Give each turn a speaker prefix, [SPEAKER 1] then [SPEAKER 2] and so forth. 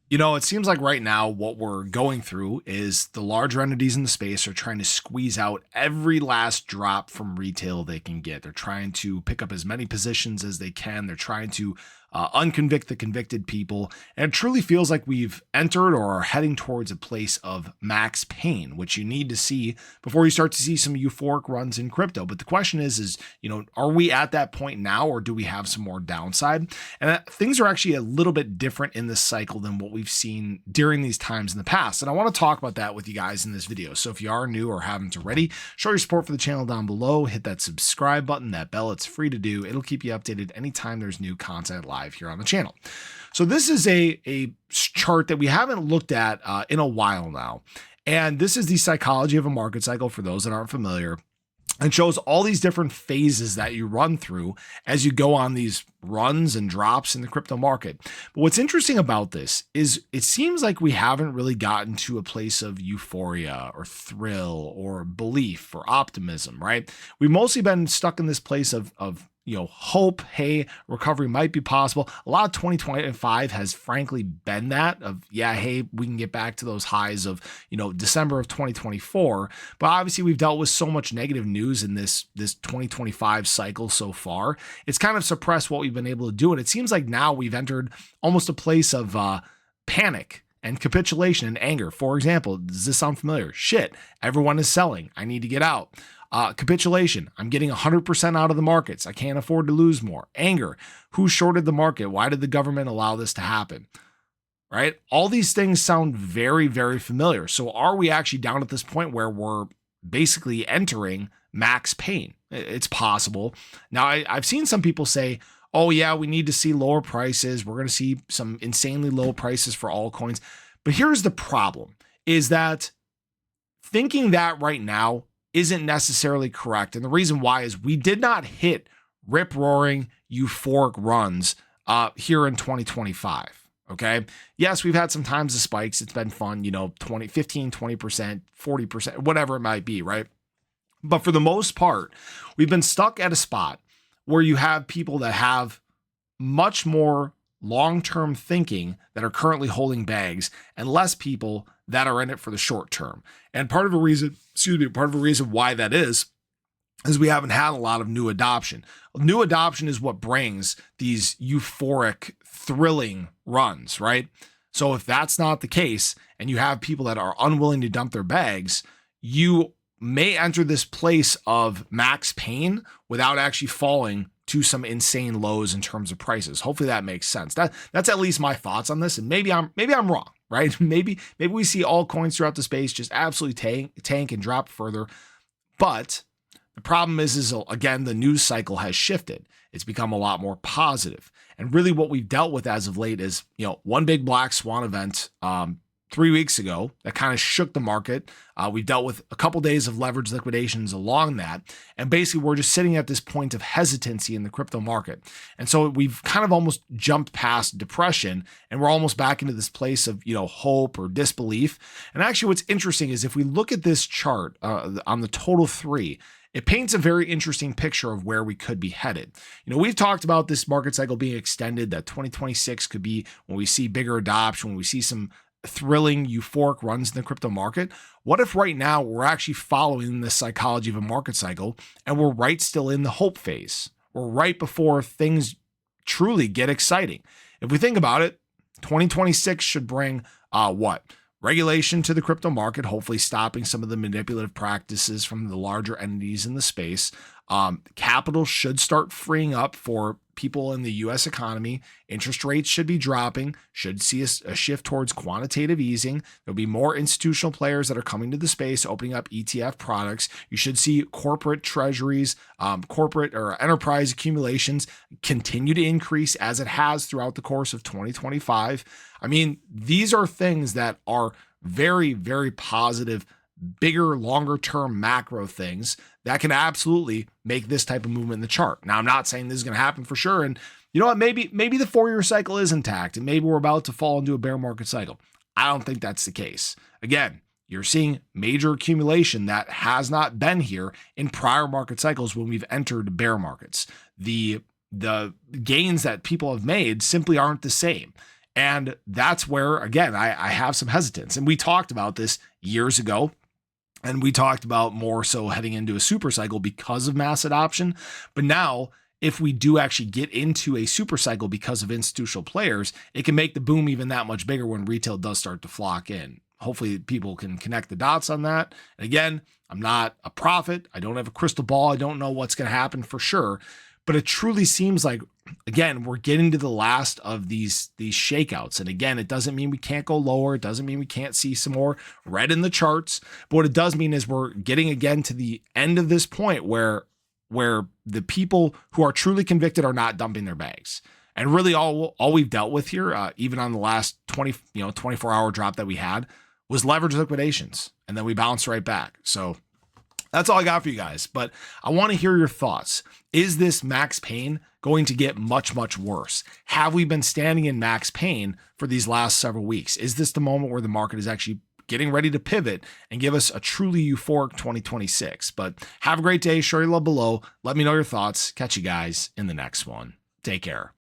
[SPEAKER 1] You know, it seems like right now what we're going through is the larger entities in the space are trying to squeeze out every last drop from retail they can get. They're trying to pick up as many positions as they can. They're trying to unconvict the convicted people. And it truly feels like we've entered or are heading towards a place of max pain, which you need to see before you start to see some euphoric runs in crypto. But the question is, are we at that point now, or do we have some more downside? And things are actually a little bit different in this cycle than what we've seen during these times in the past. And I want to talk about that with you guys in this video. So if you are new or haven't already, show your support for the channel down below, hit that subscribe button, that bell, it's free to do. It'll keep you updated anytime there's new content live here on the channel. So this is a chart that we haven't looked at in a while now. And this is the psychology of a market cycle for those that aren't familiar. And shows all these different phases that you run through as you go on these runs and drops in the crypto market. But what's interesting about this is it seems like we haven't really gotten to a place of euphoria or thrill or belief or optimism, right? We've mostly been stuck in this place of hope, hey, recovery might be possible. A lot of 2025 has frankly been that of, yeah, hey, we can get back to those highs of, December of 2024. But obviously we've dealt with so much negative news in this 2025 cycle so far. It's kind of suppressed what we've been able to do. And it seems like now we've entered almost a place of panic and capitulation and anger. For example, does this sound familiar? Shit, everyone is selling. I need to get out. Capitulation. I'm getting 100% out of the markets. I can't afford to lose more. Anger. Who shorted the market? Why did the government allow this to happen? Right? All these things sound very, very familiar. So are we actually down at this point where we're basically entering max pain? It's possible. Now, I've seen some people say, oh yeah, we need to see lower prices. We're going to see some insanely low prices for altcoins. But here's the problem, is that thinking that right now isn't necessarily correct. And the reason why is we did not hit rip-roaring euphoric runs here in 2025. Okay. Yes, we've had some times of spikes. It's been fun, 15, 20%, 40%, whatever it might be, right? But for the most part, we've been stuck at a spot where you have people that have much more long-term thinking that are currently holding bags and less people that are in it for the short term. And part of the reason why that is we haven't had a lot of new adoption. New adoption is what brings these euphoric, thrilling runs, right? So if that's not the case and you have people that are unwilling to dump their bags, you may enter this place of max pain without actually falling to some insane lows in terms of prices. Hopefully that makes sense. That's at least my thoughts on this. And maybe I'm wrong, right? Maybe we see all coins throughout the space just absolutely tank and drop further. But the problem is again, the news cycle has shifted. It's become a lot more positive. And really what we've dealt with as of late is, one big black swan event 3 weeks ago that kind of shook the market. We've dealt with a couple days of leverage liquidations along that. And basically we're just sitting at this point of hesitancy in the crypto market. And so we've kind of almost jumped past depression and we're almost back into this place of, hope or disbelief. And actually what's interesting is if we look at this chart on the total 3, it paints a very interesting picture of where we could be headed. We've talked about this market cycle being extended, that 2026 could be when we see bigger adoption, when we see some thrilling, euphoric runs in the crypto market. What if right now we're actually following the psychology of a market cycle and we're right still in the hope phase? We're right before things truly get exciting. If we think about it, 2026 should bring what? Regulation to the crypto market, hopefully stopping some of the manipulative practices from the larger entities in the space. Capital should start freeing up for people in the US economy. Interest rates should be dropping, should see a shift towards quantitative easing. There'll be more institutional players that are coming to the space, opening up ETF products. You should see corporate treasuries, corporate or enterprise accumulations continue to increase as it has throughout the course of 2025. I mean, these are things that are very, very positive, bigger, longer term macro things that can absolutely make this type of movement in the chart. Now, I'm not saying this is going to happen for sure. And you know what? Maybe the 4-year cycle is intact and maybe we're about to fall into a bear market cycle. I don't think that's the case. Again, you're seeing major accumulation that has not been here in prior market cycles when we've entered bear markets. The gains that people have made simply aren't the same. And that's where, again, I have some hesitance. And we talked about this years ago. And we talked about more so heading into a super cycle because of mass adoption. But now, if we do actually get into a super cycle because of institutional players, it can make the boom even that much bigger when retail does start to flock in. Hopefully people can connect the dots on that. And again, I'm not a prophet. I don't have a crystal ball. I don't know what's going to happen for sure. But it truly seems like, again, we're getting to the last of these shakeouts. And again, it doesn't mean we can't go lower. It doesn't mean we can't see some more red in the charts. But what it does mean is we're getting again to the end of this point where the people who are truly convicted are not dumping their bags. And really all we've dealt with here, even on the last 24-hour drop that we had, was leverage liquidations. And then we bounced right back. So that's all I got for you guys. But I want to hear your thoughts. Is this max pain going to get much, much worse? Have we been standing in max pain for these last several weeks? Is this the moment where the market is actually getting ready to pivot and give us a truly euphoric 2026? But have a great day. Show your love below. Let me know your thoughts. Catch you guys in the next one. Take care.